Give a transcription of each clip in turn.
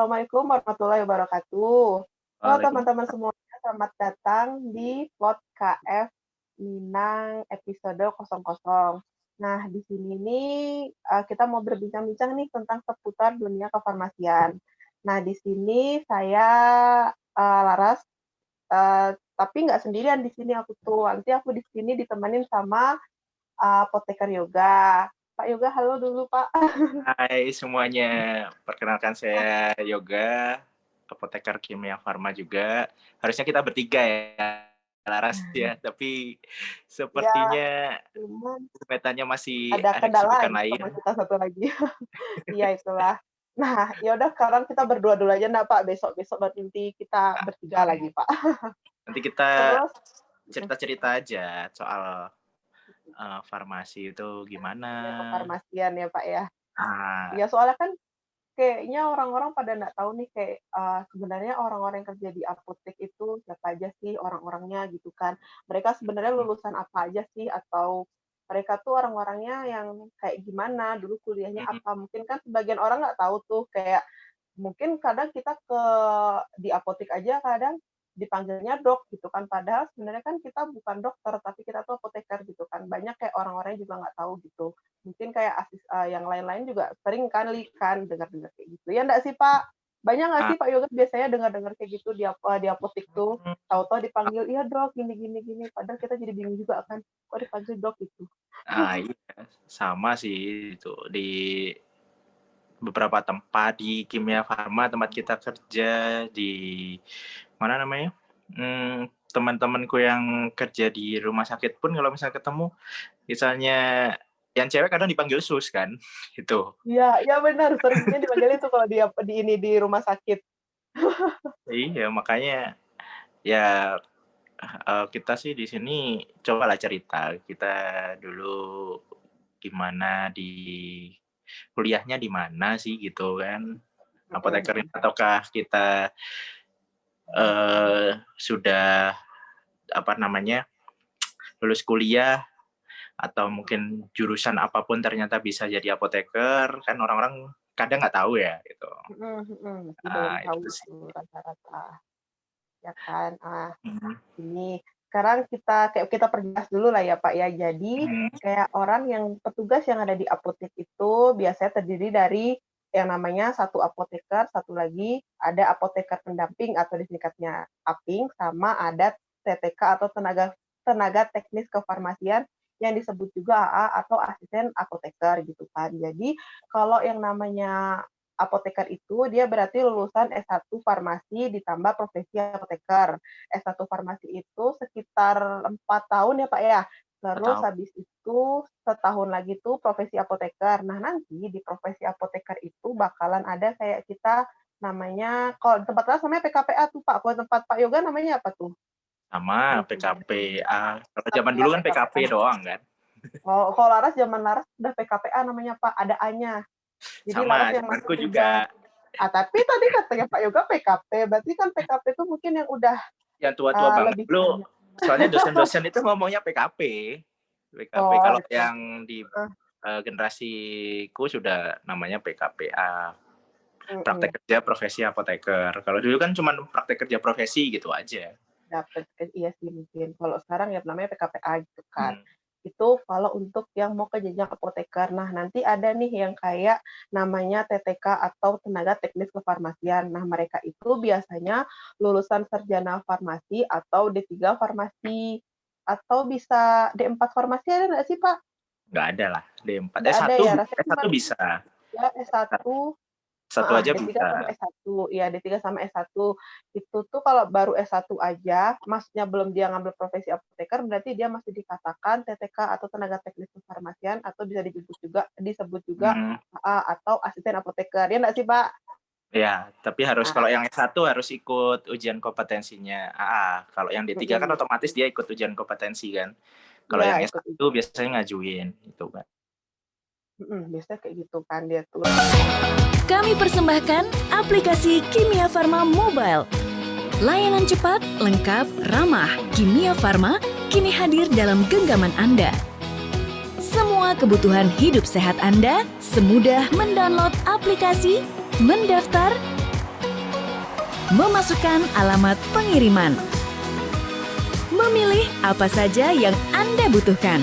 Assalamualaikum warahmatullahi wabarakatuh. Halo Waalaikumsalam. teman-teman semuanya, selamat datang di KF Minang episode 00. Nah, di sini nih kita mau berbincang-bincang nih tentang seputar dunia kefarmasian. Nah, di sini saya Laras, tapi nggak sendirian di sini aku tuh. Nanti aku di sini ditemenin sama apoteker Yoga. Pak Yoga, halo dulu Pak. Hai semuanya, perkenalkan saya Yoga, apoteker kimia farma juga. Harusnya kita bertiga ya, Laras ya, tapi Ya, sepertinya cuman petanya masih ada ada kendala kesibukan aja sama lain. kita satu lagi. Iya, itulah. Nah, ya udah sekarang kita berdua dulu aja enggak, Pak? Besok-besok baru nanti kita bertiga lagi, Pak. Nanti kita Terus cerita-cerita aja soal farmasi itu gimana. dunia kefarmasian ya, Pak, ya. Ah, Iya, soalnya kan kayaknya orang-orang pada nggak tahu nih kayak, sebenarnya orang-orang yang kerja di apotek itu siapa aja sih orang-orangnya gitu kan. Mereka sebenarnya lulusan apa aja sih atau mereka tuh orang-orangnya yang kayak gimana, dulu kuliahnya apa. Mungkin kan sebagian orang nggak tahu tuh kayak mungkin kadang kita di apotek aja kadang dipanggilnya Dok gitu kan, padahal sebenarnya kan kita bukan dokter, tapi kita tuh apoteker gitu kan. Banyak kayak orang-orang juga nggak tahu gitu. Mungkin kayak yang lain-lain juga sering kali kan dengar-dengar kayak gitu. Ya nggak sih, Pak? Banyak nggak ah, sih Pak Yoga biasanya dengar-dengar kayak gitu di apotek tuh, tahu-tahu dipanggil, "Iya Dok, gini gini gini," padahal kita jadi bingung juga kan, kok dipanggil Dok gitu. iya, sama sih itu di beberapa tempat di kimia farma tempat kita kerja di mana namanya, teman-temanku yang kerja di rumah sakit pun kalau misalnya ketemu, misalnya yang cewek kadang dipanggil sus kan, gitu. Iya iya benar, seringnya dipanggil itu kalau di rumah sakit. Iya, makanya ya, kita sih di sini cobalah cerita, kita dulu gimana kuliahnya di mana sih gitu kan, Mhm apoteker ataukah kita sudah apa namanya, lulus kuliah atau mungkin jurusan apapun ternyata bisa jadi apoteker, kan orang-orang kadang nggak tahu ya gitu. mhm mhm, masih belum tahu Itu sih. itu rata-rata, ya kan. Mhm, Ini sekarang kayak kita perjelas dulu lah ya, Pak, ya. Jadi, mhm, kayak orang yang petugas yang ada di apotek itu biasanya terdiri dari yang namanya satu apoteker, satu lagi ada apoteker pendamping atau disingkatnya APING, sama ada TTK atau tenaga tenaga teknis kefarmasian yang disebut juga AA atau asisten apoteker gitu kan. Jadi, kalau yang namanya apoteker itu dia berarti lulusan S1 farmasi ditambah profesi apoteker. S1 farmasi itu sekitar 4 tahun ya, Pak, ya. Terus atau habis itu setahun lagi tuh profesi apoteker. Nah, nanti di profesi apoteker itu bakalan ada kayak kita namanya kalau di tempat lain namanya PKPA tuh, Pak. Kalau tempat Pak Yoga namanya apa tuh? sama PKPA. Kalau zaman dulu kan PKP PKPA. doang kan, Oh, kalau Laras zaman Laras udah PKPA namanya, Pak, ada A-nya. Jadi Laras sama yang masih zamanku muda. juga. Tapi tadi katanya Pak Yoga PKP, berarti kan PKP itu mungkin yang udah, Yang tua-tua banget lebih dulu, banyak. soalnya dosen-dosen itu ngomongnya PKP. PKP Oh, kalau itu. yang di, generasiku sudah namanya PKPA, Mhm. praktek kerja profesi apoteker. Kalau dulu kan cuman praktek kerja profesi gitu aja. Dapet, iya sih mungkin. Kalau sekarang ya namanya PKPA gitu kan. Mhm, Itu kalau untuk yang mau ke jenjang apoteker. Nah, nanti ada nih yang kayak namanya TTK atau tenaga teknis kefarmasian. Nah, mereka itu biasanya lulusan sarjana farmasi atau D3 farmasi atau bisa D4 farmasi ada nggak sih, Pak? nggak ada lah D4, Nggak ada S1 ya, rasanya cuma S1 bisa, ya S1. S1 Heeh, aja D3 bisa. sama S1, iya D3 sama S1. Itu tuh kalau baru S1 aja, maksudnya belum dia ngambil profesi apoteker, berarti dia masih dikatakan TTK atau tenaga teknis kefarmasian atau bisa disebut juga Mhm, AA atau asisten apoteker, ya nggak sih, Pak? iya, tapi harus Nah, kalau yang S1 harus ikut ujian kompetensinya AA, kalau yang D3 kan mhm, otomatis dia ikut ujian kompetensi kan. Kalau iya yang ikut S1 biasanya ngajuin, gitu kan. biasanya kayak gitu kan dia tuh. Kami persembahkan aplikasi Kimia Farma Mobile. Layanan cepat, lengkap, ramah. Kimia Farma kini hadir dalam genggaman Anda. Semua kebutuhan hidup sehat Anda semudah mendownload aplikasi, mendaftar, memasukkan alamat pengiriman, memilih apa saja yang Anda butuhkan.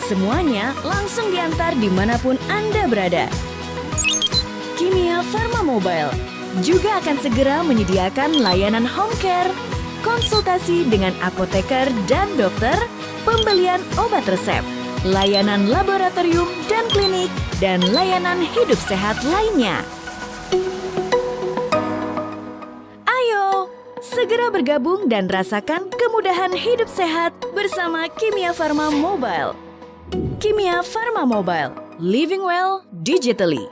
Semuanya langsung diantar dimanapun Anda berada. Kimia Farma Mobile juga akan segera menyediakan layanan home care, konsultasi dengan apoteker dan dokter, pembelian obat resep, layanan laboratorium dan klinik, dan layanan hidup sehat lainnya. Ayo, segera bergabung dan rasakan kemudahan hidup sehat bersama Kimia Farma Mobile. Kimia Farma Mobile, living well digitally.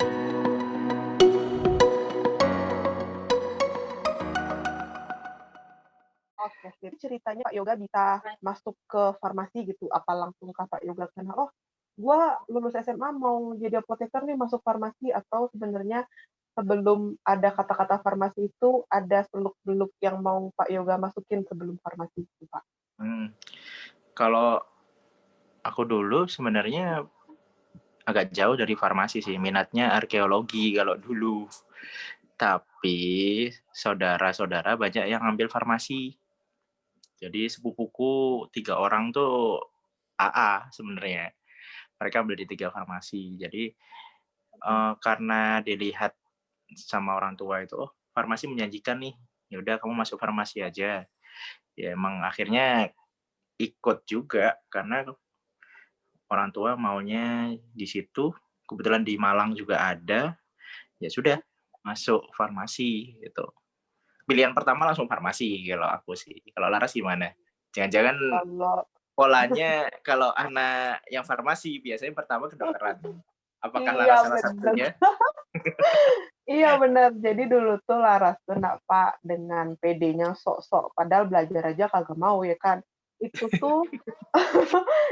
Oke, jadi ceritanya Pak Yoga bisa masuk ke farmasi gitu, apa langsung Pak Yoga kenal, "Oh, gua lulus SMA mau jadi apoteker nih, masuk farmasi," atau sebenarnya sebelum ada kata-kata farmasi itu, ada seluk-beluk yang mau Pak Yoga masukin sebelum farmasi itu, Pak? Kalau aku dulu sebenarnya agak jauh dari farmasi sih, minatnya arkeologi kalau dulu. Tapi saudara-saudara banyak yang ambil farmasi. Jadi sepupuku 3 orang tuh AA sebenarnya. Mereka ambil di 3 farmasi. Jadi, karena dilihat sama orang tua itu, "Oh, farmasi menjanjikan nih, ya udah kamu masuk farmasi aja." Ya emang akhirnya ikut juga karena orang tua maunya di situ, kebetulan di Malang juga ada, ya sudah masuk farmasi gitu. Pilihan pertama langsung farmasi kalau aku sih. Kalau Laras gimana? Jangan-jangan Kalau polanya kalau anak yang farmasi biasanya pertama kedokteran. Apakah iya Laras salah bener. satunya? Iya bener. Jadi dulu tuh Laras tuh Pak dengan pedenya sok-sok, padahal belajar aja kagak mau ya kan. Itu tuh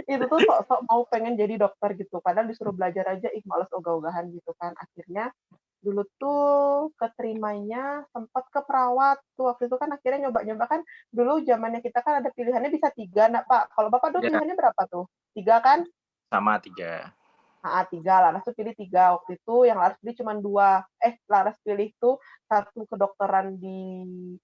itu tuh sok-sok mau pengen jadi dokter gitu, padahal disuruh belajar aja, ih males ogah-ogahan gitu kan. Akhirnya dulu tuh keterimanya sempet ke perawat tuh, waktu itu kan akhirnya nyoba-nyoba kan dulu zamannya kita kan ada pilihannya bisa 3 Pak. Kalau Bapak dulu Ya, pilihannya berapa tuh? 3 kan? sama 3. Heeh, 3, Laras tuh pilih 3 waktu itu, yang Laras pilih cuma 2. Laras pilih tuh 1 kedokteran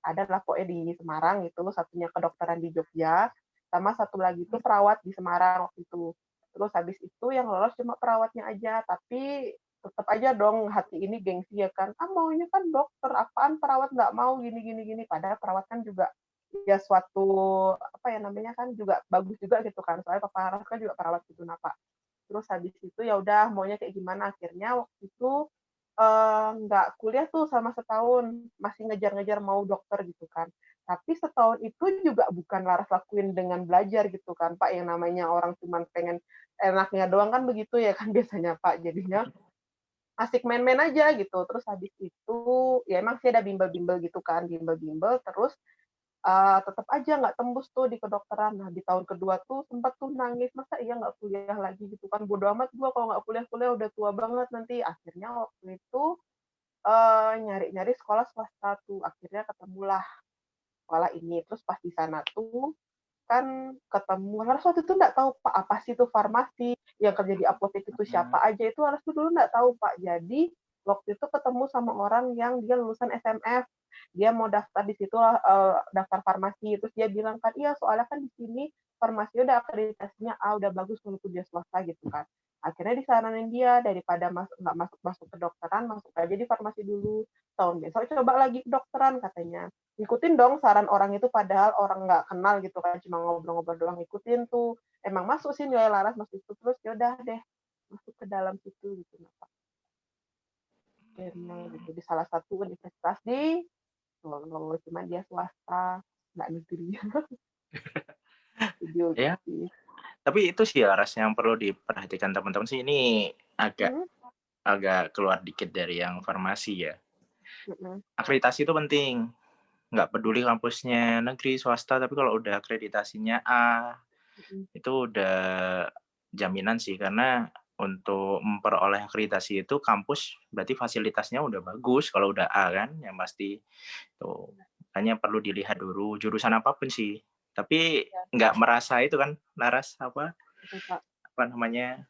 adalah pokoknya di Semarang itu, satunya kedokteran di Jogja, sama satu lagi tuh perawat di Semarang waktu itu. Terus habis itu yang lolos cuma perawatnya aja, tapi tetep aja dong hati ini gengsi ya kan, "Ah, maunya kan dokter, apaan perawat nggak mau gini gini gini." Padahal perawat kan juga ya suatu, apa ya namanya kan, juga bagus juga gitu kan, soalnya papa Laras kan juga perawat gitu, nah, Pak. Terus habis itu ya udah maunya kayak gimana, akhirnya waktu itu, nggak kuliah tuh selama setahun, masih ngejar-ngejar mau dokter gitu kan. Tapi setahun itu juga bukan Laras lakuin dengan belajar gitu kan, Pak, yang namanya orang cuman pengen enaknya doang kan begitu ya kan biasanya, Pak. Jadinya asik main-main aja gitu. Terus habis itu, ya emang sih ada bimbel-bimbel gitu kan, bimbel-bimbel terus tetep aja nggak tembus tuh di kedokteran. Nah, di tahun kedua tuh sempet tuh nangis, "Masa iya nggak kuliah lagi?" Gitu kan, "Bodo amat gua kalau nggak kuliah-kuliah, udah tua banget nanti." Akhirnya waktu itu, nyari-nyari sekolah swasta tuh, akhirnya ketemulah sekolah ini. Terus pas di sana tuh kan ketemu Laras waktu itu nggak tahu, Pak, apa sih itu farmasi, yang kerja di apotek itu siapa aja, itu Laras tuh dulu nggak tahu, Pak. Jadi, waktu itu ketemu sama orang yang dia lulusan SMF, dia mau daftar di situ lah, daftar farmasi, terus dia bilang kan, "Iya, soalnya kan di sini farmasi udah akreditasinya A, udah bagus walaupun dia swasta," gitu kan. Akhirnya disaranin dia, daripada nggak masuk-masuk kedokteran, masuk aja di farmasi dulu, tahun besok coba lagi kedokteran, katanya. Ngikutin dong saran orang itu padahal orang nggak kenal gitu kan, cuma ngobrol-ngobrol doang, ngikutin tuh. Emang masuk sih nilai Laras masuk itu, terus ya udah deh masuk ke dalam situ gitu, nah, Pak, akhirnya gitu, di salah satu universitas di Solo, cuman dia swasta, nggak negeri, Ya, geografi. tapi itu sih Laras yang perlu diperhatikan teman-teman sih, ini agak Mhm agak keluar dikit dari yang farmasi ya. mhm Akreditasi itu penting, nggak peduli kampusnya negeri, swasta, tapi kalau udah akreditasinya A, mhm. itu udah jaminan sih, karena untuk memperoleh akreditasi itu kampus berarti fasilitasnya udah bagus kalau udah A kan, yang pasti tuh. Makanya perlu dilihat dulu jurusan apapun sih. Tapi Iya, nggak merasa itu kan, Laras, betul, Pak. apa namanya,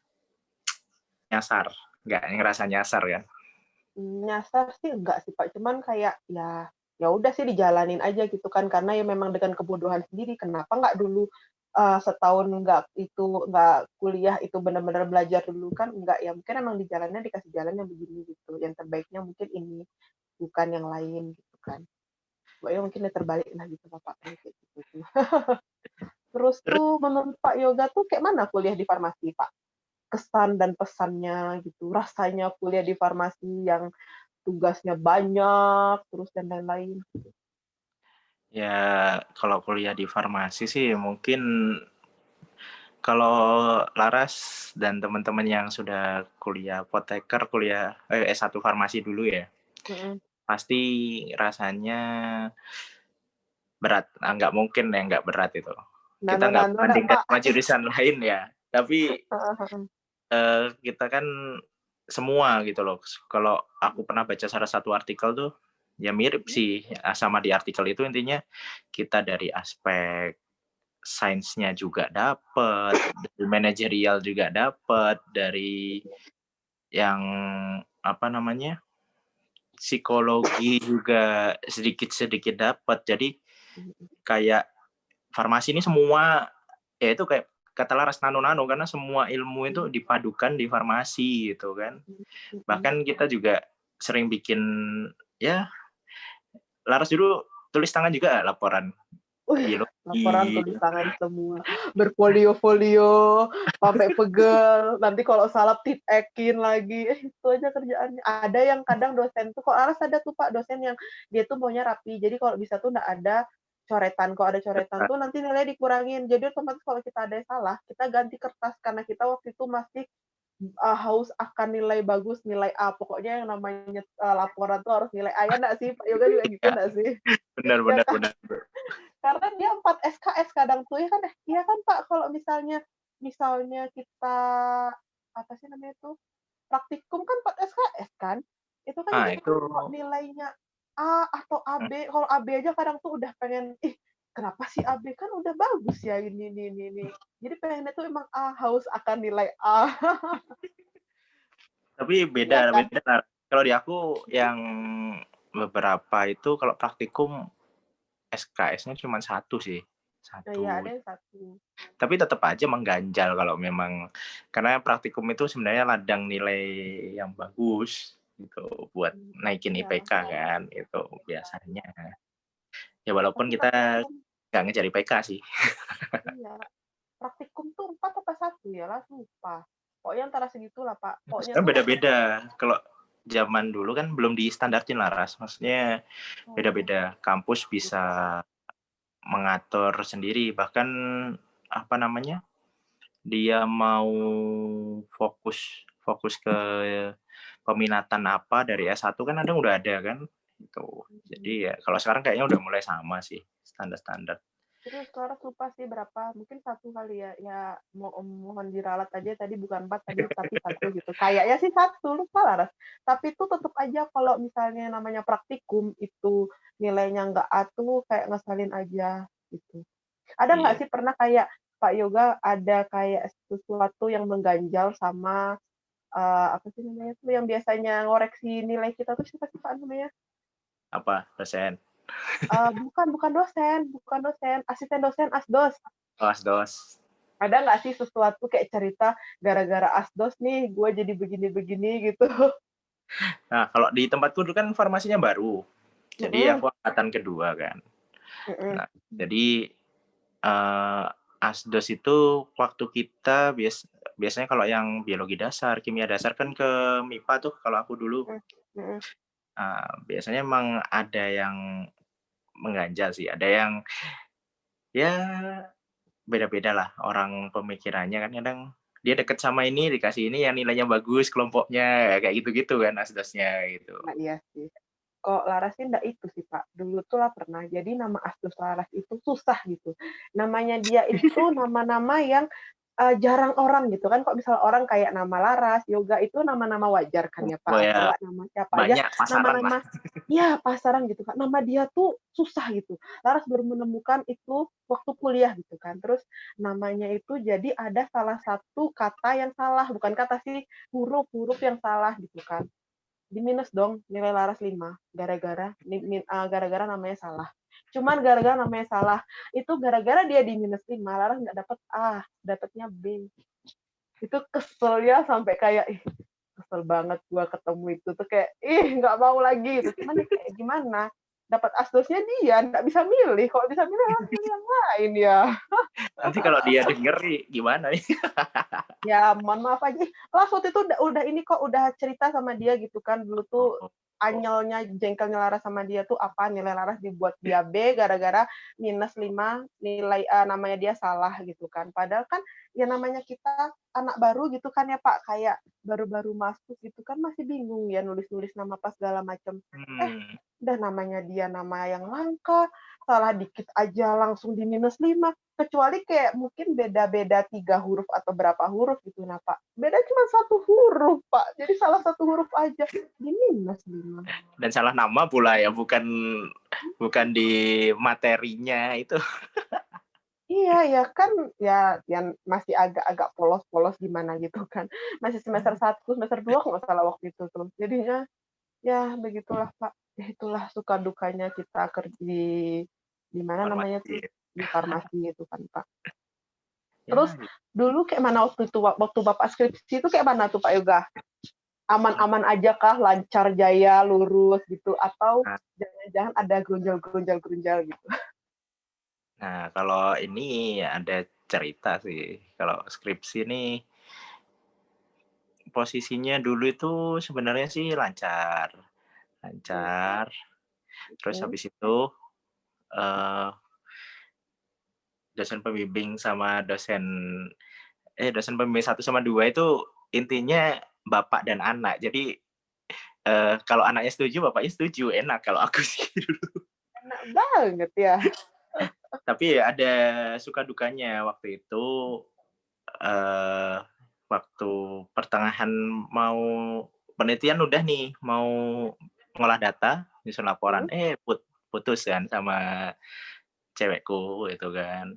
nyasar, nggak ngerasa nyasar kan? Nyasar sih enggak sih, Pak, cuman kayak ya udah sih dijalanin aja gitu kan, karena ya memang dengan kebodohan sendiri, kenapa nggak dulu, setahun nggak kuliah itu benar-benar belajar dulu kan enggak ya, mungkin emang di jalannya dikasih jalan yang begini gitu, yang terbaiknya mungkin ini, bukan yang lain gitu kan. Pokoknya mungkin ya terbalik lah gitu Bapak, kayak gitu tuh. Terus Terus tuh menurut Pak Yoga tuh kayak mana kuliah di farmasi, Pak? Kesan dan pesannya gitu, rasanya kuliah di farmasi yang tugasnya banyak, terus dan lain-lain. ya kalau kuliah di farmasi sih mungkin kalau Laras dan teman-teman yang sudah kuliah apoteker, S1 farmasi dulu ya, Mhm. pasti rasanya berat. Nggak mungkin ya nggak berat itu. Kita nggak Nano-nano nggak, bandingkan Pak? sama jurusan lain ya, tapi Heeh heeh. kita kan semua gitu loh. Kalau aku pernah baca salah satu artikel tuh, ya mirip Mhm. sih sama di artikel itu intinya kita dari aspek sainsnya juga dapet, dari manajerial juga dapet, dari yang apa namanya, psikologi juga sedikit-sedikit dapet. Jadi Mhm kayak farmasi ini semua ya itu kayak kata Laras nano-nano karena semua ilmu itu mhm dipadukan di farmasi gitu kan. mhm mhm. Bahkan kita juga sering bikin ya Laras dulu tulis tangan juga laporan Wih, laporan biologi. tulis tangan semua, berfolio-folio, sampai pegel, nanti kalau salah tip-ekin lagi, itu aja kerjaannya. Ada yang kadang dosen tuh kok Aras ada tuh Pak, dosen yang dia tuh maunya rapi, jadi kalau bisa tuh nggak ada coretan, kalau ada coretan tuh nanti nilai dikurangin, jadi otomatis kalau kita ada yang salah, kita ganti kertas, karena kita waktu itu masih haus akan nilai bagus, nilai A, pokoknya yang namanya, laporan tuh harus nilai A, ya nggak sih? Pak Yoga juga gitu Ya, nggak sih? benar Iya benar kan? benar. Karena dia 4 SKS kadang tuh, ya kan iya kan, Pak? Kalau misalnya kita, apa sih namanya itu, praktikum kan 4 SKS kan? Itu kan Ah, jadi itu kalau nilainya A atau AB, kalau AB aja kadang tuh udah pengen, "Ih, kenapa sih AB? Kan udah bagus ya ini." Jadi pengennya tuh emang A, haus akan nilai A. tapi Iya beda kan? beda Lar. Kalau di aku yang beberapa itu kalau praktikum SKS-nya cuma satu sih, Nah, iya satu. ada yang 1. Tapi tetap aja mengganjal kalau memang karena praktikum itu sebenarnya ladang nilai yang bagus gitu buat naikin Iya, IPK kan, itu iya. biasanya. Ya walaupun Tapi kita praktikum nggak ngejar IPK sih. iya. Praktikum tuh 4 apa 1 ya? Lah lupa. Pokoknya antara segitulah, Pak. Pokoknya Sekarang tuh waktu itu beda-beda. Kalau zaman dulu kan belum distandartin lah, Ras. Maksudnya oh, beda-beda. Kampus bisa mengatur sendiri. Bahkan apa namanya? Dia mau fokus fokus ke peminatan apa dari S1 kan kadang udah ada kan. Gitu. mhm. Jadi ya kalau sekarang kayaknya udah mulai sama sih standar-standar. Terus Laras lupa sih berapa, mungkin 1 kali ya, ya mohon diralat aja tadi bukan 4 tadi tapi 1 gitu. Kayaknya sih 1 lupa Laras. Tapi itu tetep aja kalau misalnya namanya praktikum itu nilainya nggak A tuh kayak ngeselin aja gitu. Ada nggak Iya. sih pernah kayak Pak Yoga ada kayak sesuatu yang mengganjal sama, apa sih namanya tuh yang biasanya ngoreksi nilai kita tuh siapa sih Pak namanya? Apa dosen? Bukan dosen, asisten dosen, asdos. Dos-dos. Ada nggak sih sesuatu kayak cerita gara-gara asdos nih gue jadi begini-begini gitu? Nah, kalau di tempatku dulu kan farmasinya baru. Jadi Mhm aku angkatan kedua kan. mhm Nah, jadi eh, asdos itu waktu kita biasanya kalau yang biologi dasar, kimia dasar kan ke MIPA tuh kalau aku dulu. mhm mhm Biasanya emang ada yang mengganjal sih, ada yang ya beda-beda lah orang pemikirannya kan kadang dia deket sama ini dikasih ini yang nilainya bagus kelompoknya kayak gitu-gitu kan asdosnya gitu. nah iya sih. Kok Laras sih nggak itu sih, Pak. Dulu tuh lah pernah, jadi nama Asdos Laras itu susah gitu. Namanya dia itu nama-nama yang, jarang orang gitu kan, kok misal orang kayak nama Laras, Yoga itu nama-nama wajar kan ya, Pak, Oh atau ya enggak nama siapa aja, banyak pasaran lah. nama-nama ya pasaran gitu kan, nama dia tuh susah gitu. Laras baru menemukan itu waktu kuliah gitu kan, terus namanya itu jadi ada salah satu kata yang salah, bukan kata sih, huruf-huruf yang salah gitu kan. di minus dong, nilai laras 5, gara-gara namanya salah. Cuman gara-gara namanya salah, itu gara-gara dia di minus 5, laras nggak dapet A, dapetnya B. Itu keselnya sampai kayak, kesel banget gua ketemu itu tuh kayak, nggak mau lagi itu. Cuman ya kayak gimana, dapat asdosnya dia, nggak bisa milih. Kalau bisa milih, harus milih yang lain ya. Nanti kalau dia denger gimana nih? Ya, mohon maaf aja. Lah waktu itu udah ini kok, udah cerita sama dia gitu kan. Dulu tuh anyelnya, jengkelnya Laras sama dia tuh apa, nilai Laras dibuat dia B gara-gara minus 5 nilai namanya dia salah gitu kan. Padahal kan ya namanya kita anak baru gitu kan ya Pak, kayak baru-baru masuk gitu kan masih bingung ya nulis-nulis nama pas segala macam. Udah namanya dia nama yang langka, salah dikit aja langsung di minus 5. Kecuali kayak mungkin beda-beda 3 huruf atau berapa huruf gitu nah Pak. Beda cuma 1 huruf Pak. Jadi salah 1 huruf aja di minus 5. Dan salah nama pula ya, bukan di materinya itu. Iya ya kan ya yang masih agak-agak polos-polos gimana gitu kan. Masih semester 1, semester 2 kalau nggak salah waktu itu tuh. Jadinya ya begitulah Pak. Itulah suka dukanya kita kerja di mana namanya tuh, di farmasi gitu kan Pak. Terus dulu kayak mana waktu itu, waktu Bapak skripsi itu kayak mana tuh Pak Yoga? Aman-aman aja kah, lancar jaya, lurus gitu, atau jangan-jangan ada gerunjal gitu? Nah, kalau ini ada cerita sih. Kalau skripsi nih, posisinya dulu itu sebenarnya sih lancar. Terus habis itu dosen pembimbing sama dosen pembimbing 1 sama 2 itu intinya bapak dan anak. Jadi kalau anaknya setuju, bapaknya setuju, enak kalau aku sih dulu. Enak banget ya. Tapi ada suka dukanya waktu itu, waktu pertengahan mau penelitian udah nih, mau ngolah data, nyusun laporan, putus kan sama cewekku itu kan.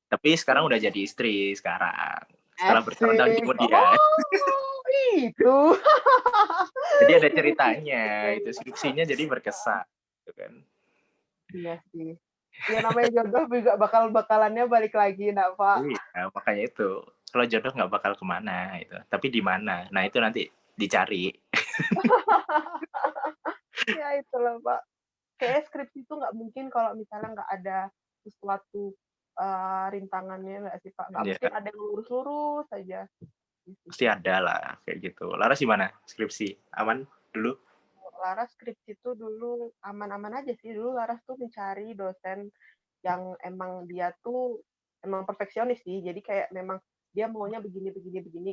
Tapi sekarang udah jadi istri sekarang. Setelah bertahun-tahun kemudian. Oh, itu. Jadi ada ceritanya, itu skripsinya jadi berkesan gitu kan. Iya sih. Ya namanya jodoh juga bakalannya balik lagi, nak Pak. Iya, makanya itu. Kalau jodoh nggak bakal kemana itu. Tapi di mana? Nah itu nanti dicari. Ya itulah Pak. Kayaknya skripsi itu nggak mungkin kalau misalnya nggak ada sesuatu rintangannya nggak sih Pak? Nggak mungkin ada yang lurus-lurus saja. Pasti ada lah kayak gitu. Laras gimana skripsi? Aman dulu? Laras skripsi itu dulu aman-aman aja sih. Dulu Laras tuh mencari dosen yang emang dia tuh emang perfeksionis sih. Jadi kayak memang dia maunya begini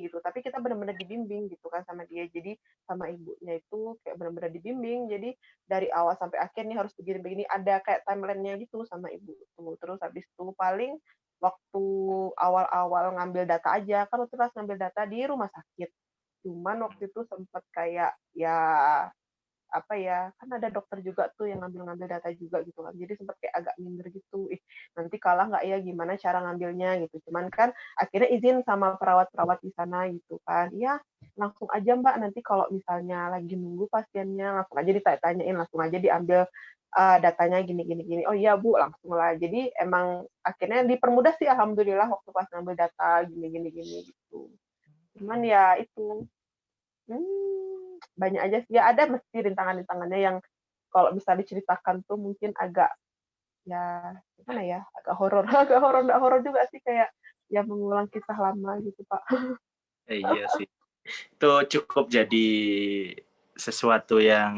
gitu. Tapi kita benar-benar dibimbing gitu kan sama dia. Jadi sama ibunya itu kayak benar-benar dibimbing. Jadi dari awal sampai akhir nih harus begini-begini. Ada kayak timeline-nya gitu sama ibu tuh. Terus habis itu paling waktu awal-awal ngambil data aja. Kan waktu pas ngambil data di rumah sakit. Cuman waktu itu sempat kayak ya apa ya, kan ada dokter juga tuh yang ngambil data juga gitu kan. Jadi sempat kayak agak minder gitu. Nanti kalah nggak ya gimana cara ngambilnya gitu. Cuman kan akhirnya izin sama perawat-perawat di sana gitu kan. Ya, langsung aja Mbak nanti kalau misalnya lagi nunggu pasiennya langsung aja ditanya-tanyain, langsung aja diambil datanya gini. Oh iya Bu, langsung lah. Jadi emang akhirnya dipermudah sih alhamdulillah waktu pas ngambil data gini gitu. Cuman ya itu banyak aja sih. Ya ada mesti rintangan-rintangannya yang kalau bisa diceritakan tuh mungkin agak ya gimana ya, agak horor. Agak horor, enggak horor juga sih kayak ya mengulang kisah lama gitu, Pak. Iya sih. Itu cukup jadi sesuatu yang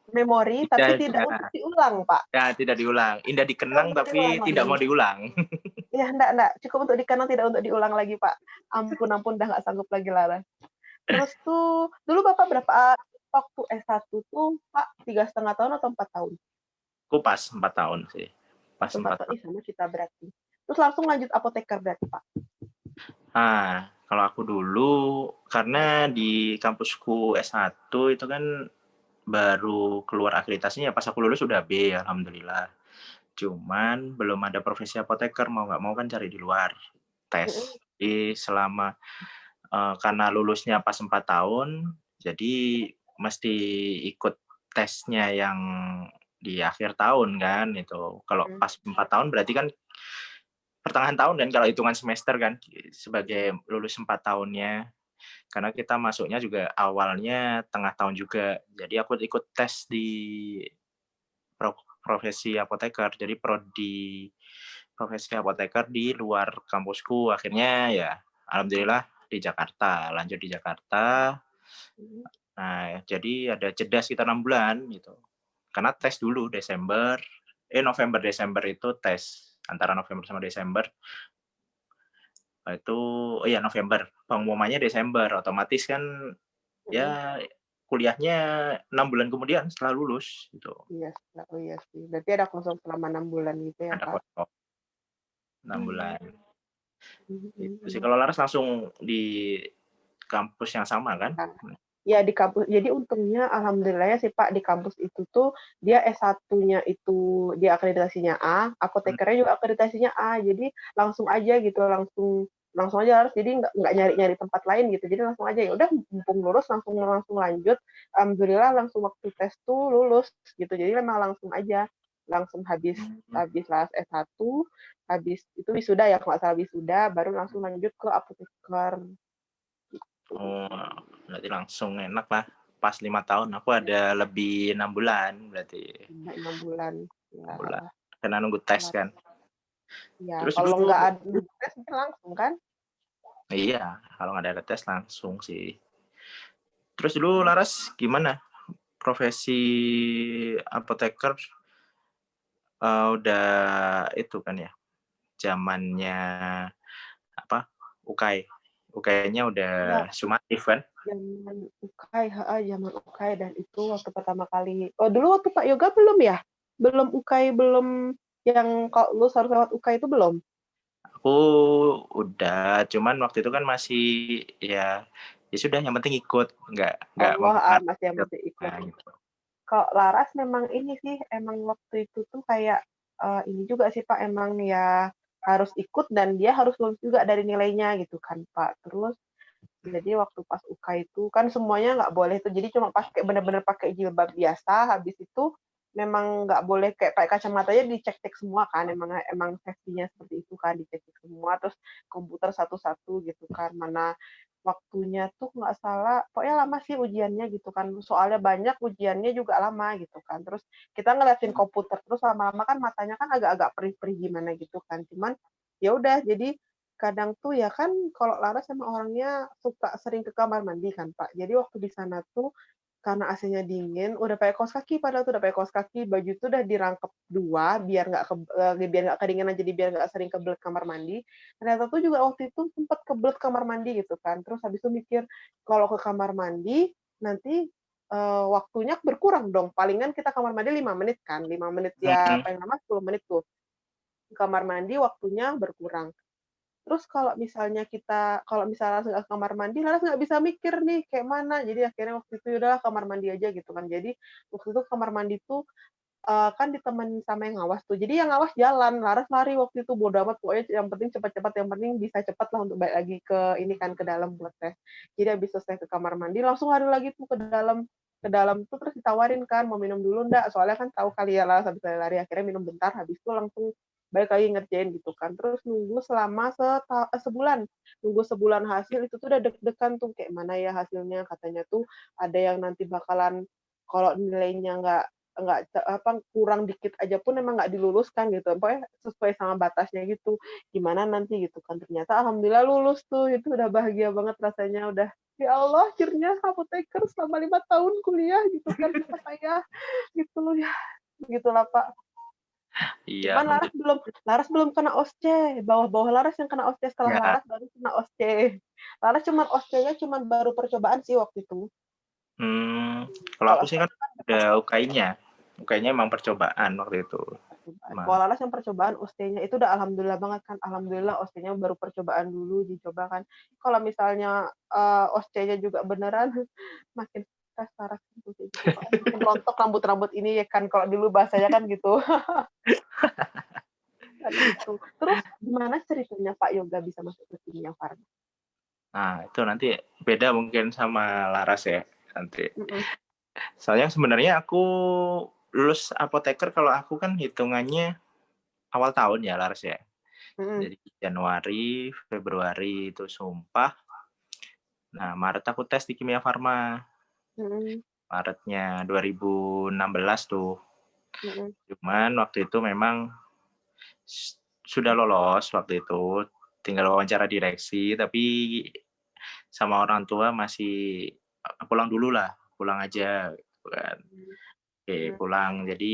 Memori tapi tidak untuk diulang, Pak. Ya, tidak diulang. Indah dikenang tapi tidak mau diulang. Ya, enggak. Cukup untuk dikenang, tidak untuk diulang lagi, Pak. Ampun, udah nggak sanggup lagi, Lara. Terus tuh, dulu Bapak berapa waktu S1 tuh, Pak, 3,5 tahun atau 4 tahun? Aku pas 4 tahun sih. Pas 4 tahun. Sama kita berarti. Terus langsung lanjut apoteker berarti, Pak? Kalau aku dulu, karena di kampusku S1 itu kan baru keluar akreditasinya pas aku lulus sudah B, alhamdulillah. Cuman belum ada profesi apoteker, mau nggak mau kan cari di luar, tes. Jadi selama karena lulusnya pas 4 tahun, jadi mesti ikut tesnya yang di akhir tahun kan, itu. Kalau Mhm. pas 4 tahun berarti kan pertengahan tahun kan kalau hitungan semester kan, sebagai lulus 4 tahunnya. Karena kita masuknya juga awalnya tengah tahun juga. Jadi aku ikut tes di profesi apoteker, jadi prodi profesi apoteker di luar kampusku. Akhirnya ya alhamdulillah di Jakarta, lanjut di Jakarta. Mhm. Nah, jadi ada jeda sekitar 6 bulan gitu. Karena tes dulu November, Desember itu tes, antara November sama Desember. Itu iya November, pengumumannya Desember, otomatis kan Mhm. ya kuliahnya 6 bulan kemudian setelah lulus gitu. Iya sih, Kak. Oh iya sih. Berarti ada kosong selama 6 bulan gitu ya, Ada Kak? kosong 6 Mmm. bulan. Mhm Itu sih. mhm. Kalau Laras langsung di kampus yang sama kan? Kan. Ya di kampus jadi untungnya alhamdulillahnya sih, Pak, di kampus itu tuh dia S1-nya itu dia akreditasinya A, Mhm. apotekernya juga akreditasinya A. Jadi langsung aja gitu, langsung langsung aja harus jadi nggak nyari-nyari tempat lain gitu. Jadi langsung aja, ya udah mumpung lulus langsung langsung lanjut. Alhamdulillah langsung waktu tes tuh lulus gitu. Jadi memang langsung aja, langsung habis Mhm. habis las S1, habis itu wisuda ya kalau nggak salah wisuda, baru langsung lanjut ke apoteker gitu. Oh, berarti langsung enak lah. Pas 5 tahun, aku ada lebih 6 bulan berarti, 6 bulan, 6 ya bulan. Karena nunggu tes kelar. kan. Ya Terus kalau dulu nggak ada tes mungkin langsung kan? iya, kalau nggak ada tes langsung sih. Terus dulu Laras gimana? Profesi apoteker, udah itu kan ya, zamannya apa, UKAI. UKAI-nya udah Iya, sumatif kan? zaman UKAI heeh, zaman UKAI dan itu waktu pertama kali dulu waktu Pak Yoga belum ya? Belum UKAI, belum yang kalau lulus harus lewat UKAI itu belum? Aku udah, cuman waktu itu kan masih ya, ya sudah yang penting ikut, nggak Allah, mempengaruhi masih yang penting ikut. gitu. Kalau Laras memang ini sih, emang waktu itu tuh kayak, ini juga sih Pak, emang ya harus ikut dan dia harus lulus juga dari nilainya gitu kan Pak. Terus jadi waktu pas UK itu kan semuanya nggak boleh tuh, jadi cuma pakai bener-bener pakai jilbab biasa, habis itu memang nggak boleh kayak pakai kacamatanya dicek-cek semua kan, emang emang safety-nya seperti itu kan, dicek-cek semua, terus komputer satu-satu gitu kan, mana waktunya tuh nggak salah, pokoknya lama sih ujiannya gitu kan, soalnya banyak, ujiannya juga lama gitu kan. Terus kita ngeliatin komputer terus lama-lama kan matanya kan agak-agak perih-perih gimana gitu kan, cuman ya udah jadi kadang tuh ya kan kalau Laras emang orangnya suka sering ke kamar mandi kan, Pak. Jadi waktu di sana tuh karena AC-nya dingin, udah pakai kaos kaki padahal tuh udah pakai kaos kaki, baju tuh udah dirangkep 2 biar nggak kedinginan, jadi biar nggak sering kebelet kamar mandi. Ternyata tuh juga waktu itu sempet kebelet kamar mandi gitu kan. Terus habis itu mikir, kalau ke kamar mandi nanti, waktunya berkurang dong, palingan kita kamar mandi 5 menit kan, 5 menit ya Mhm. paling lama 10 menit tuh. Kamar mandi waktunya berkurang. Terus kalau misalnya langsung ke kamar mandi, Laras nggak bisa mikir nih kayak mana. Jadi akhirnya waktu itu ya udahlah kamar mandi aja gitu kan. Jadi waktu itu kamar mandi tuh, kan ditemenin sama yang ngawas tuh. Jadi yang ngawas jalan, Laras lari waktu itu bodo amat pokoknya yang penting cepet-cepet, yang penting bisa cepet lah untuk balik lagi ke ini kan, ke dalam buat tes. Jadi habis selesai ke kamar mandi langsung lari lagi tuh ke dalam tuh terus ditawarin kan, "Mau minum dulu ndak?" Soalnya kan tahu kali ya Laras habis lari-lari, akhirnya minum bentar, habis itu langsung balik lagi ngerjain gitu kan. Terus nunggu selama sebulan. Nunggu sebulan hasil itu tuh udah deg-degan tuh, kayak mana ya hasilnya, katanya tuh ada yang nanti bakalan kalau nilainya kurang dikit aja pun emang nggak diluluskan gitu, pokoknya sesuai sama batasnya gitu, gimana nanti gitu kan. Ternyata alhamdulillah lulus tuh, itu udah bahagia banget rasanya, udah, "Ya Allah akhirnya apoteker selama 5 tahun kuliah," gitu kan, "bisa saya," gitu ya, begitulah Pak. Iya, Cuman alhamdulillah. Laras belum kena OSCE, bawah-bawah Laras yang kena OSCE, setelah Ya, Laras baru kena OSCE. Laras cuman OSCE-nya cuman baru percobaan sih waktu itu. kalau Kalau aku sih kan OSCE kan udah UKAI-nya. UKAI-nya emang percobaan waktu itu. percobaan. Emang. Kalau Laras yang percobaan OSCE-nya itu udah alhamdulillah banget kan, alhamdulillah OSCE-nya baru percobaan dulu dicoba kan. Kalau misalnya, OSCE-nya juga beneran makin stres Laras gitu kayak gitu, Pak, makin rontok rambut-rambut ini ya kan, kalau dulu bahasanya kan gitu. Kan gitu. Terus gimana ceritanya Pak Yoga bisa masuk ke kimia farma? Nah, itu nanti beda mungkin sama Laras ya, nanti. Mhm Soalnya sebenarnya aku lulus apoteker kalau aku kan hitungannya awal tahun ya, Laras ya. mhm Jadi Januari, Februari itu sumpah. Nah, Maret aku tes di Kimia Farma. mhm Maretnya 2016 tuh. mhm Cuman waktu itu memang sudah lolos waktu itu, tinggal wawancara direksi, tapi sama orang tua masih pulang dulu lah, pulang aja gitu kan. Oke, mhm pulang. Jadi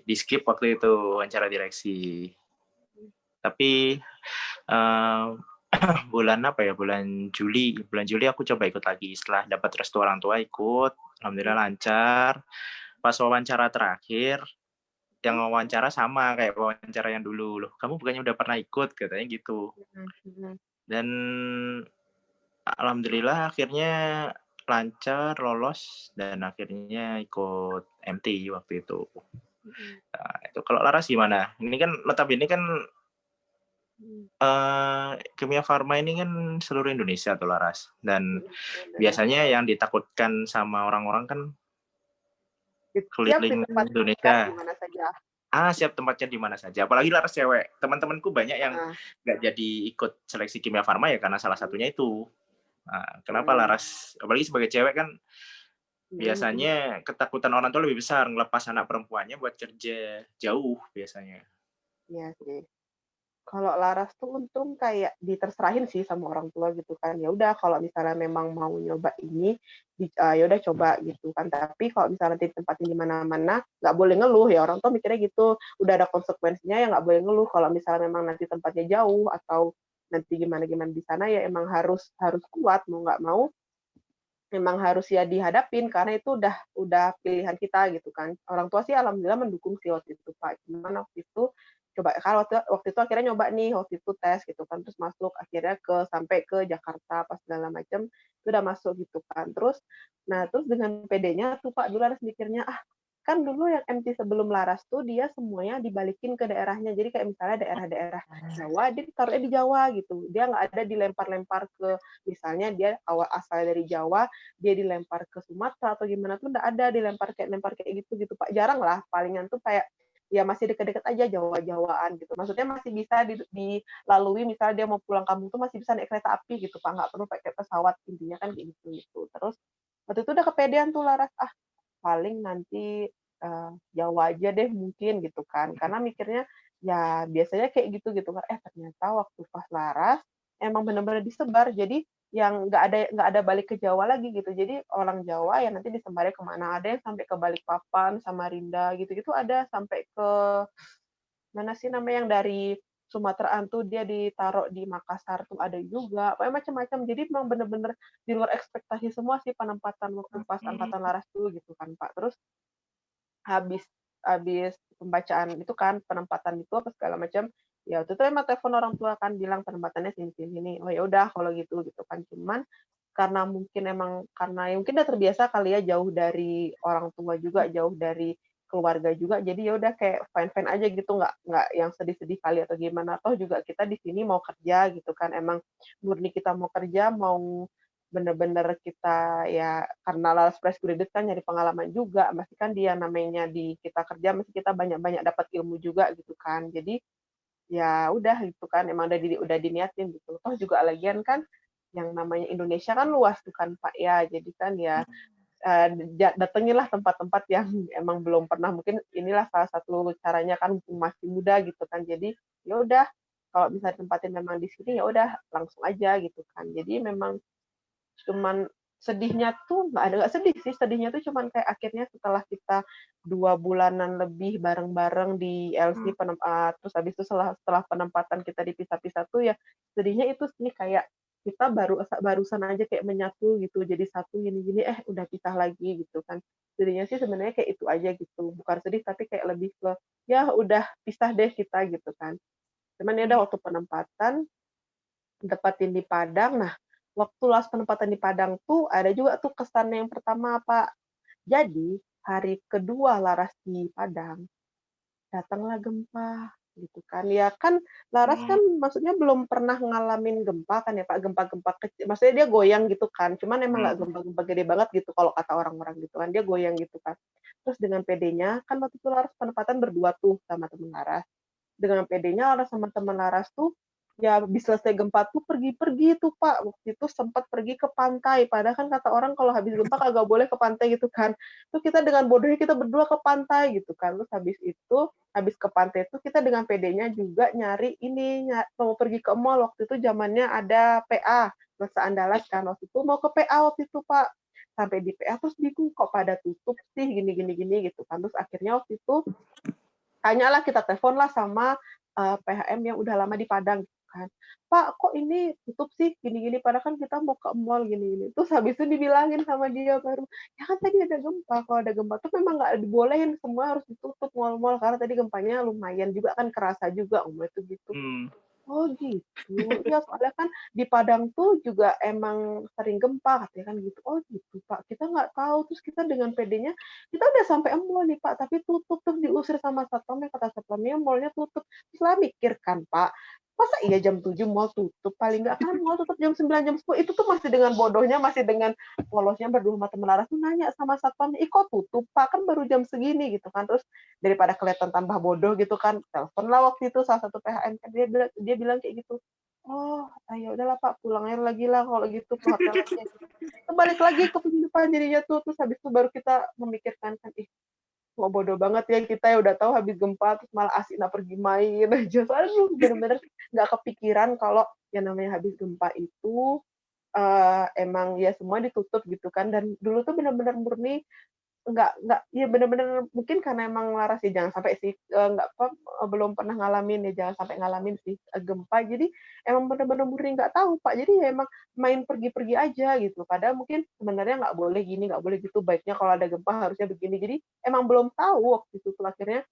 di-skip waktu itu wawancara direksi. Tapi eh, bulan apa ya? Bulan Juli aku coba ikut lagi setelah dapat restu orang tua ikut. Alhamdulillah lancar. Pas wawancara terakhir, yang wawancara sama kayak wawancara yang dulu. Loh, kamu bukannya udah pernah ikut katanya gitu. mhm mhm Dan alhamdulillah akhirnya lancar, lolos dan akhirnya ikut MT waktu itu. mhm Nah, itu kalau Laras gimana? Ini kan notabene kan mhm Kimia Farma ini kan seluruh Indonesia tuh Laras. Dan bener. biasanya yang ditakutkan sama orang-orang kan Siap keliling ditempatkan di Indonesia. mana saja. Siap tempatnya di mana saja. Apalagi Laras cewek. Teman-temanku banyak yang Heeh, nggak jadi ikut seleksi Kimia Farma ya karena salah satunya itu. Nah, kenapa mhm Laras? Apalagi sebagai cewek kan mhm mhm. biasanya ketakutan orang tua lebih besar ngelepas anak perempuannya buat kerja jauh biasanya. Iya sih. Kalau Laras tuh untung kayak diterserahin sih sama orang tua gitu kan. Ya udah kalau misalnya memang mau nyoba ini, ya udah coba gitu kan. Tapi kalau misalnya ditempatin di mana-mana, nggak boleh ngeluh ya. Orang tua mikirnya gitu, udah ada konsekuensinya ya nggak boleh ngeluh. Kalau misalnya memang nanti tempatnya jauh atau nanti gimana-gimana di sana ya emang harus harus kuat mau nggak mau memang harus ya dihadapin karena itu udah pilihan kita gitu kan. Orang tua sih alhamdulillah mendukung sih waktu itu, Pak. Cuman waktu itu coba kan waktu itu akhirnya nyoba nih, waktu itu tes gitu kan, terus masuk akhirnya sampai ke Jakarta pas segala macam, itu udah masuk gitu kan. Terus dengan pedenya tuh Pak dulu harus mikirnya, kan dulu yang MT sebelum Laras tuh dia semuanya dibalikin ke daerahnya. Jadi kayak misalnya daerah-daerah Jawa, dia ditaruhnya di Jawa gitu. Dia nggak ada dilempar-lempar ke misalnya dia awal asal dari Jawa, dia dilempar ke Sumatera atau gimana tuh nggak ada lempar kayak gitu gitu Pak. Jarang lah, palingan tuh kayak ya masih deket-deket aja Jawa-Jawaan gitu. Maksudnya masih bisa dilalui misalnya dia mau pulang kampung tuh masih bisa naik kereta api gitu Pak, nggak perlu pakai pesawat intinya kan kayak gitu gitu. Terus waktu itu udah kepedean tuh Laras, paling nanti, Jawa aja deh mungkin gitu kan. Karena mikirnya, ya biasanya kayak gitu gitu kan, ternyata waktu pas Laras, emang bener-bener disebar. Jadi yang nggak ada balik ke Jawa lagi gitu. Jadi orang Jawa ya nanti disebarnya ke mana, ada yang sampai ke Balikpapan, Samarinda gitu-gitu ada, sampai ke mana sih namanya yang dari Sumateraan tuh dia ditaruh di Makassar tuh ada juga, pokoknya macam-macam. Jadi memang bener-bener di luar ekspektasi semua sih penempatan waktu pas angkatan Laras dulu gitu kan, Pak. Terus habis habis pembacaan itu kan, penempatan itu apa segala macam, ya waktu itu emang telepon orang tua kan bilang penempatannya sini sini sini. Oh ya udah kalau gitu, gitu kan. Cuman karena mungkin emang karena ya mungkin udah terbiasa kali ya jauh dari orang tua juga, jauh dari keluarga juga, jadi ya udah kayak fine-fine aja gitu, nggak yang sedih-sedih kali atau gimana. Toh juga kita di sini mau kerja gitu kan, emang murni kita mau kerja, mau bener-bener kita ya karena lulus fresh graduate kan nyari pengalaman juga, pasti kan dia namanya di kita kerja mesti kita banyak-banyak dapat ilmu juga gitu kan. Jadi ya udah gitu kan, emang udah diniatin gitu. Toh juga lagian kan yang namanya Indonesia kan luas tuh kan Pak ya, jadi kan ya datangilah tempat-tempat yang emang belum pernah, mungkin inilah salah satu caranya kan mumpung masih muda gitu kan. Jadi ya udah kalau bisa tempatin memang di sini ya udah langsung aja gitu kan. Jadi memang cuman sedihnya tuh nggak sedih sih, sedihnya tuh cuman kayak akhirnya setelah kita 2 bulanan lebih bareng-bareng di LC terus habis itu setelah penempatan kita dipisah-pisah tuh ya sedihnya itu sih kayak kita barusan aja kayak menyatu gitu, jadi satu gini-gini, udah pisah lagi gitu kan. Sedihnya sih sebenarnya kayak itu aja gitu, bukan sedih tapi kayak lebih ke, ya udah pisah deh kita gitu kan. Cuman ya udah waktu penempatan tempatin di Padang. Nah, waktu las penempatan di Padang tuh ada juga tuh kesan yang pertama, Pak. Jadi, hari kedua Laras di Padang, datanglah gempa. gitu kan. Ya kan Laras kan Hmm, maksudnya belum pernah ngalamin gempa kan ya Pak, gempa-gempa kecil, maksudnya dia goyang gitu kan, cuman emang nggak hmm. gempa-gempa gede banget gitu kalau kata orang-orang gitu kan, dia goyang gitu kan. Terus dengan pedenya, kan waktu itu Laras penempatan berdua tuh sama temen Laras. Dengan pedenya Laras sama teman Laras tuh, ya habis selesai gempa tuh pergi-pergi tuh Pak. Waktu itu sempat pergi ke pantai, padahal kan kata orang kalau habis gempa kagak boleh ke pantai gitu kan. Terus kita dengan bodohnya kita berdua ke pantai gitu kan. Terus habis itu, habis ke pantai itu kita dengan pedenya juga nyari ini, mau pergi ke mall. Waktu itu zamannya ada PA, Masa Andalas kan. Waktu itu mau ke PA waktu itu Pak. Sampai di PA terus bingung kok pada tutup sih gini gitu kan. Terus akhirnya waktu itu tanyalah, kita telepon lah sama PHM yang udah lama di Padang gitu kan. Pak, kok ini tutup sih gini-gini, padahal kan kita mau ke mall gini-gini. Terus habis itu dibilangin sama dia baru, ya kan tadi ada gempa, kalau ada gempa tuh memang nggak dibolehin, semua harus ditutup mall-mall karena tadi gempanya lumayan juga kan, kerasa juga itu gitu. Hmm. Oh gitu. Iya soalnya kan di Padang tuh juga emang sering gempa katanya kan gitu. Oh gitu Pak, kita nggak tahu. Terus kita dengan pedenya, kita udah sampai mall nih Pak, tapi tutup. Terus diusir sama satpamnya, kata satpamnya mallnya tutup. Terus lah mikir kan Pak, masa iya jam 7 mall tutup? Paling nggak kan mall tutup jam 9, jam 10. Itu tuh masih dengan bodohnya, masih dengan polosnya berdua sama temen Laras tuh nanya sama satpamnya, ih kok tutup Pak? Kan baru jam segini gitu kan. Terus daripada kelihatan tambah bodoh gitu kan, telepon lah waktu itu salah satu PHM kan, dia bilang kayak gitu, oh ayo udahlah Pak pulangnya lagi lah kalau gitu ke hotel aja gitu. Balik lagi ke penginapan jadinya tuh, terus habis itu baru kita memikirkan kan, ih kok bodoh banget ya kita ya udah tahu habis gempa terus malah Asina pergi main aja. Aduh bener-bener nggak kepikiran kalau yang namanya habis gempa itu emang ya semua ditutup gitu kan, dan dulu tuh bener-bener murni nggak ya bener-bener mungkin karena emang Laras ya jangan sampai sih, nggak apa, belum pernah ngalamin ya, jangan sampai ngalamin sih, gempa. Jadi emang bener-bener murni nggak tahu, Pak. Jadi ya emang main pergi-pergi aja gitu. Padahal mungkin sebenarnya nggak boleh gini, nggak boleh gitu, baiknya kalau ada gempa harusnya begini. Jadi emang belum tahu waktu itu tuh akhirnya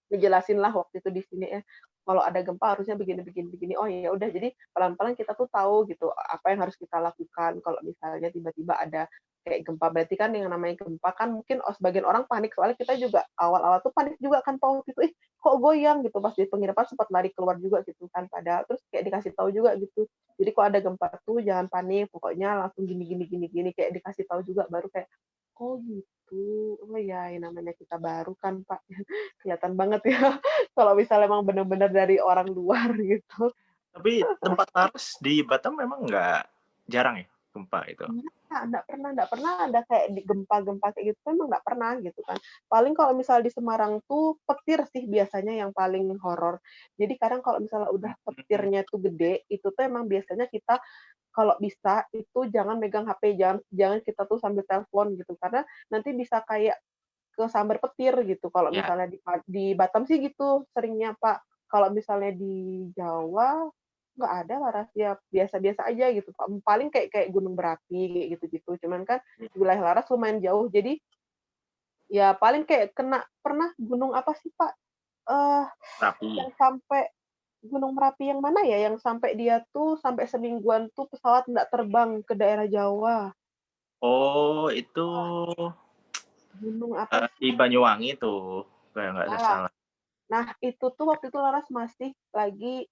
dijelasin lah waktu itu di sini ya, kalau ada gempa harusnya begini begini begini. Oh ya udah, jadi pelan-pelan kita tuh tahu gitu apa yang harus kita lakukan kalau misalnya tiba-tiba ada kayak gempa. Berarti kan yang namanya gempa kan mungkin sebagian orang panik, soalnya kita juga awal-awal tuh panik juga kan waktu itu, kok goyang gitu, pas di penginapan sempat lari keluar juga gitu kan, padahal terus kayak dikasih tahu juga gitu. Jadi kok ada gempa tuh jangan panik, pokoknya langsung gini gini gini gini, kayak dikasih tahu juga baru kayak, oh gitu. Oh ya, yang namanya kita baru kan Pak. Kelihatan banget ya kalau misalnya emang bener-bener dari orang luar gitu. Tapi tempat Laras di Batam memang nggak jarang ya gempa itu? Nggak pernah ada kayak di gempa-gempa kayak gitu, memang nggak pernah gitu kan. Paling kalau misal di Semarang tuh petir sih biasanya yang paling horor. Jadi kadang kalau misalnya udah Hmm. petirnya tuh gede, itu tuh emang biasanya kita kalau bisa itu jangan megang HP, jangan jangan kita tuh sambil telepon gitu, karena nanti bisa kayak kesambar petir gitu. Kalau Ya, misalnya di Batam sih gitu seringnya, Pak. Kalau misalnya di Jawa, nggak ada lah rahasia, biasa-biasa aja gitu, Pak. Paling kayak kayak gunung berapi, kayak gitu-gitu. Cuman kan wilayah Laras lumayan jauh, jadi ya paling kayak kena pernah gunung apa sih, Pak, eee, Merapi. yang sampai Gunung Merapi yang mana ya, yang sampai dia tuh sampai semingguan tuh pesawat nggak terbang ke daerah Jawa. Oh, itu Gunung apa di sih? Banyuwangi tuh, kayak nggak Ya. salah. Nah, itu tuh waktu itu Laras masih lagi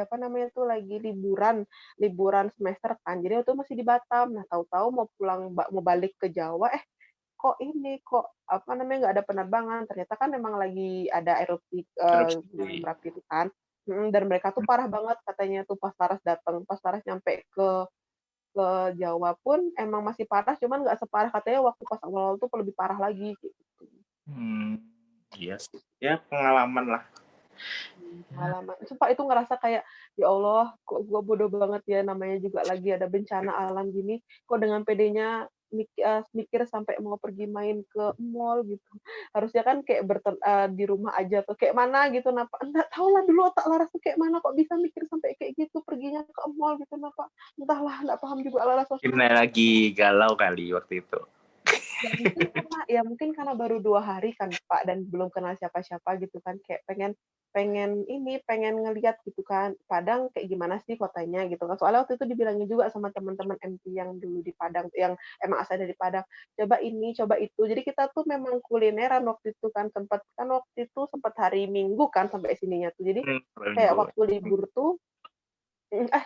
apa namanya tuh, lagi liburan, liburan semester kan. Jadi waktu itu masih di Batam. Nah, tahu-tahu mau pulang mau balik ke Jawa, kok apa namanya, nggak ada penerbangan. Ternyata kan memang lagi ada erupsi, Gunung Erupsi. Merapi itu kan. Dan mereka tuh parah banget katanya tuh pas Laras dateng. Pas Laras nyampe ke Jawa pun emang masih parah, cuman nggak separah katanya waktu pas awal-awal tuh lebih parah lagi, gitu. Hmm, iya sih. Ya pengalaman lah. Pengalaman. Sumpah itu ngerasa kayak, ya Allah, kok gue bodoh banget ya, namanya juga lagi ada bencana alam gini, kok dengan pedenya mikir sampai mau pergi main ke mall gitu. Harusnya kan kayak di rumah aja tuh, kayak mana gitu, enggak tahu lah dulu otak Laras tuh kayak mana kok bisa mikir sampai kayak gitu, perginya ke mall gitu, entahlah, nggak paham juga Laras waktu itu. Kita lagi galau kali waktu itu. Ya mungkin karena baru 2 hari kan Pak, dan belum kenal siapa-siapa gitu kan, kayak pengen pengen ngelihat gitu kan, Padang kayak gimana sih kotanya gitu kan. Soalnya waktu itu dibilangin juga sama teman-teman MT yang dulu di Padang, yang emang asal dari Padang, "Coba ini, coba itu." Jadi kita tuh memang kulineran waktu itu kan, waktu itu sempat hari Minggu kan sampai sininya tuh. Jadi Per kayak minggu. waktu libur tuh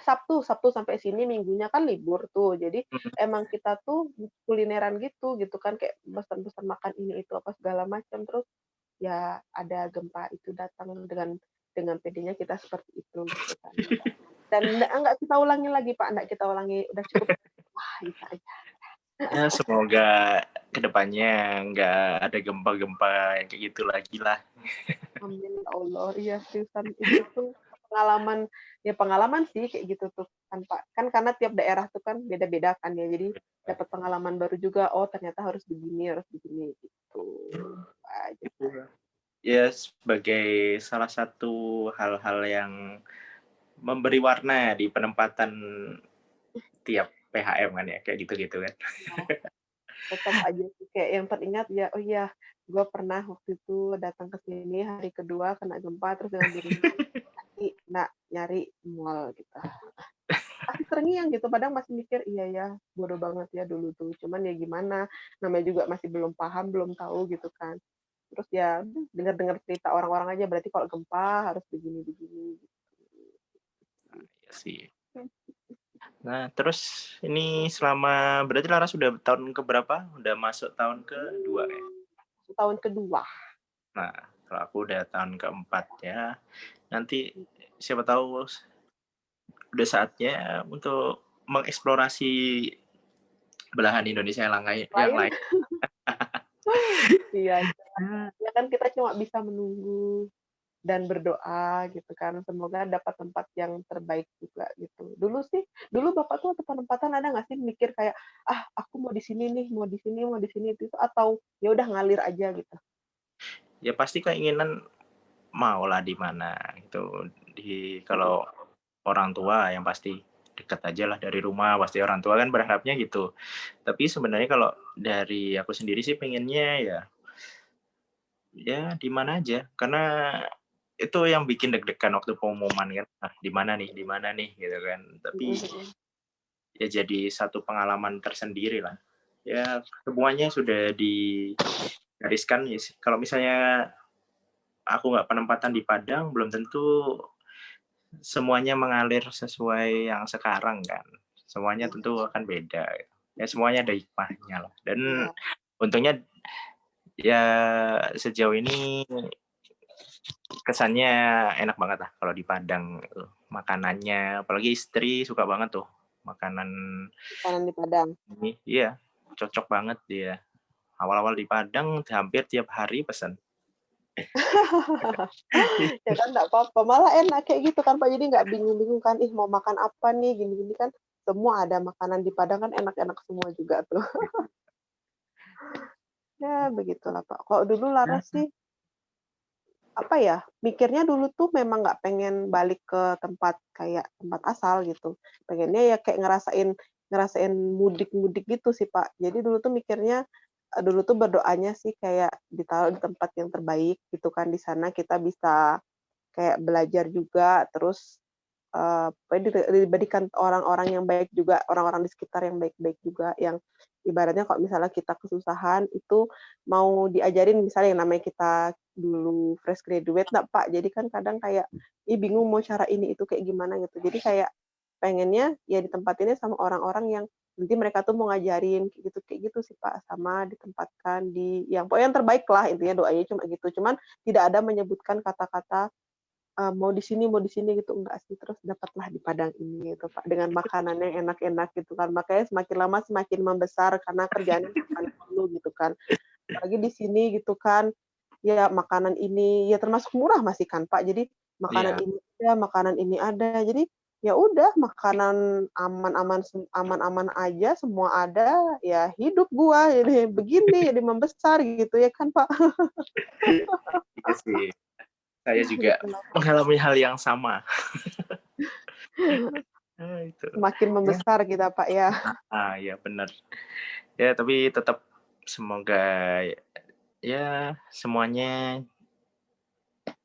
Sabtu sampai sini, Minggunya kan libur tuh. Jadi Mhm. emang kita tuh kulineran gitu kan, kayak pesan-pesan makan ini itu apa segala macam. Terus ya ada gempa itu datang dengan pedenya kita seperti itu gitu kan. Dan enggak kita ulangi lagi Pak, enggak kita ulangi, udah cukup. Wah, itu aja. Ya semoga kedepannya nggak ada gempa-gempa yang kayak gitu lagi lah. Amin ya Allah. Iya seriusan itu tuh pengalaman sih kayak gitu tuh kan Pak. Kan karena tiap daerah tuh kan beda-beda kan ya. Jadi dapat pengalaman baru juga, oh ternyata harus begini gitu. Aja. Itu ya sebagai salah satu hal-hal yang memberi warna di penempatan tiap PHM kan ya, kayak gitu-gitu kan. Tetap aja sih kayak yang teringat ya, oh iya, gue pernah waktu itu datang ke sini hari kedua kena gempa terus dengan dirinya nyari mall gitu. Masih terngiang gitu, padahal masih mikir, iya ya, bodoh banget ya dulu tuh. Cuman ya gimana, namanya juga masih belum paham, belum tahu gitu kan. Terus ya dengar-dengar cerita orang-orang aja, berarti kalau gempa harus begini-begini. Iya sih. Nah, terus ini selama berarti Lara sudah tahun keberapa? Udah masuk tahun kedua ya? Tahun kedua. Nah, kalau aku udah tahun keempat ya. Nanti siapa tahu udah saatnya untuk mengeksplorasi belahan Indonesia yang Lain, lain. iya, ya kan kita cuma bisa menunggu dan berdoa gitu kan, semoga dapat tempat yang terbaik juga gitu. Dulu Bapak tuh waktu penempatan ada nggak sih mikir kayak, "Ah, aku mau di sini nih, mau di sini, mau di sini," itu atau ya udah ngalir aja gitu? Ya pasti keinginan maulah di mana gitu. Kalau orang tua yang pasti dekat aja lah dari rumah, pasti orang tua kan berharapnya gitu. Tapi sebenarnya kalau dari aku sendiri sih pengennya ya di mana aja, karena itu yang bikin deg-degan waktu pengumuman kan, "Ah, di mana nih?" Gitu kan. Mhm Tapi mhm. ya jadi satu pengalaman tersendiri lah. Ya semuanya sudah digariskan ya kalau misalnya aku nggak penempatan di Padang, belum tentu semuanya mengalir sesuai yang sekarang kan. Semuanya tentu akan beda. Ya semuanya ada hikmahnya lah. Dan Iya. untungnya ya sejauh ini kesannya enak banget lah kalau di Padang itu. Makanannya, apalagi istri suka banget tuh makanan Makanan di Padang. ini. Iya, cocok banget dia. Awal-awal di Padang hampir tiap hari pesan. Ya kan nggak apa-apa, malah enak kayak gitu kan Pak, jadi nggak bingung-bingung kan, ih mau makan apa nih, gini-gini kan, semua ada makanan di Padang kan enak-enak semua juga tuh. Ya begitulah Pak. Kalau dulu Laras sih, apa ya, mikirnya dulu tuh memang nggak pengen balik ke tempat kayak tempat asal gitu. Pengennya ya kayak ngerasain ngerasain mudik-mudik gitu sih Pak. Jadi dulu tuh mikirnya, dulu tuh berdoanya sih kayak ditaruh di tempat yang terbaik gitu kan, di sana kita bisa kayak belajar juga, terus diberikan orang-orang yang baik juga, orang-orang di sekitar yang baik-baik juga, yang ibaratnya kalau misalnya kita kesusahan itu mau diajarin misalnya yang namanya kita dulu fresh graduate nggak Pak, jadi kan kadang kayak, ih bingung mau cara ini itu kayak gimana gitu. Jadi kayak pengennya ya ditempatinnya sama orang-orang yang nanti mereka tuh mau ngajarin kayak gitu sih Pak, sama ditempatkan di yang pokoknya yang terbaik lah intinya doanya cuma gitu. Cuman tidak ada menyebutkan kata-kata mau di sini gitu, enggak sih. Terus dapatlah di Padang ini gitu, Pak, dengan makanan yang enak-enak gitu kan. Makanya semakin lama semakin membesar karena kerjaannya makan mulu gitu kan. Apalagi di sini gitu kan, ya makanan ini ya termasuk murah masih kan, Pak. Jadi Iya, makanan ini ada. Jadi ya udah makanan aman-aman aja, semua ada, ya hidup gua jadi begini, jadi membesar gitu ya kan, Pak. iya sih. Saya juga Gitu lah. mengalami hal yang sama. Itu. Semakin Ya, membesar kita, Pak, ya. iya benar. Ya, tapi tetap semoga ya semuanya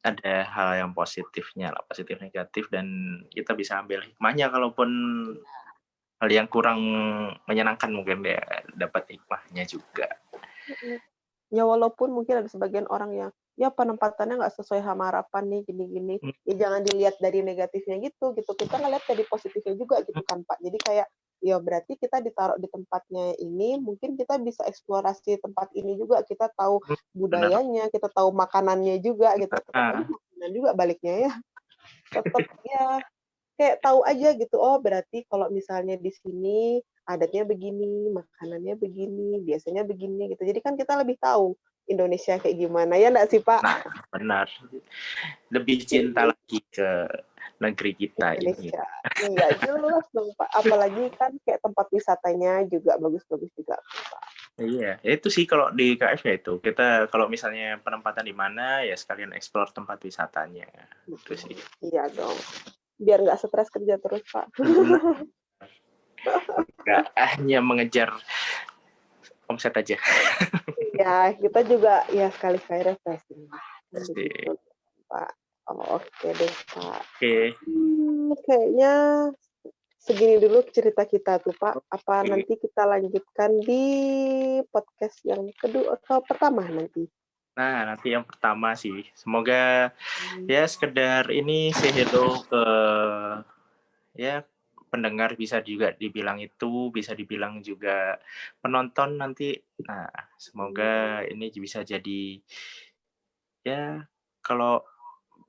ada hal yang positifnya lah, positif negatif, dan kita bisa ambil hikmahnya. Kalaupun hal yang kurang menyenangkan mungkin ya dapat hikmahnya juga. Mhm. Ya walaupun mungkin ada sebagian orang yang, ya penempatannya nggak sesuai sama harapan nih, gini-gini. Hmm, Ya jangan dilihat dari negatifnya gitu. Kita ngeliat dari positifnya juga gitu kan, Pak. Jadi kayak, ya berarti kita ditaruh di tempatnya ini, mungkin kita bisa eksplorasi tempat ini juga. Kita tahu benar. budayanya, kita tahu makanannya juga gitu. Tetap aja Nah, makanan juga baliknya ya. Tetap ya kayak tahu aja gitu, oh berarti kalau misalnya di sini adatnya begini, makanannya begini, biasanya begini gitu. Jadi kan kita lebih tahu Indonesia kayak gimana, ya nggak sih, Pak? nah, benar. Lebih cinta lagi ke negeri kita ini. Indonesia. Iya, jelas dong, Pak. Apalagi kan kayak tempat wisatanya juga bagus-bagus juga, Pak. Iya, ya itu sih kalau di KF ya itu. Kita kalau misalnya penempatan di mana ya sekalian explore tempat wisatanya. Itu sih. Iya dong. Biar nggak stres kerja terus, Pak. Benar. Nggak hanya mengejar omset aja. Iya, kita juga ya sekali-sekali refreshing lah. Kan Pasti. begitu, Pak. Oh, oke deh, Pak. Oke. Kayaknya segini dulu cerita kita tuh, Pak. Apa Oke. nanti kita lanjutkan di podcast yang kedua atau pertama nanti? Nah, nanti yang pertama sih. Semoga Hmm, ya sekedar ini say hello ke ya pendengar, bisa juga dibilang itu, bisa dibilang juga penonton nanti. Nah, semoga ini bisa jadi ya kalau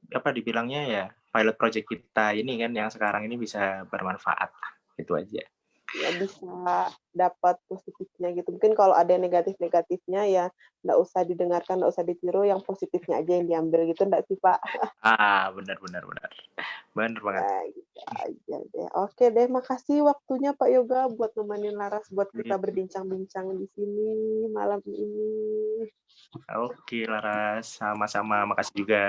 apa dibilangnya ya pilot project kita ini kan yang sekarang ini bisa bermanfaat. Itu aja. ya bisa dapat positifnya gitu. Mungkin kalau ada yang negatif-negatifnya ya nggak usah didengarkan, nggak usah ditiru, yang positifnya aja yang diambil gitu, nggak sih, Pak? Ah, benar benar benar. Benar banget. Ya, gitu aja deh. Oke deh, makasih waktunya Pak Yoga buat nemenin Laras buat kita berbincang-bincang di sini malam ini. Oke, Laras, sama-sama. Makasih juga.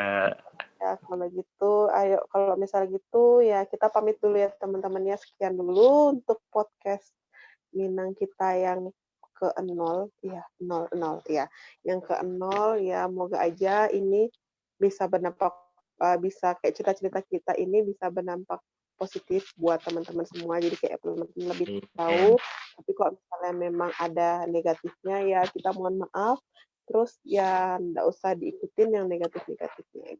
Ya, kalau gitu, ayo kalau misal gitu ya kita pamit dulu ya teman-temannya. Sekian dulu untuk podcast Minang kita yang ke-0, ya, 00 ya. Yang ke-0 ya, moga aja ini bisa berdampak bisa kayak cerita-cerita kita ini bisa berdampak positif buat teman-teman semua. Jadi kayak teman-teman lebih Amin. tahu. Tapi kalau misalnya memang ada negatifnya ya kita mohon maaf. Terus ya nggak usah diikutin yang negatif-negatifnya.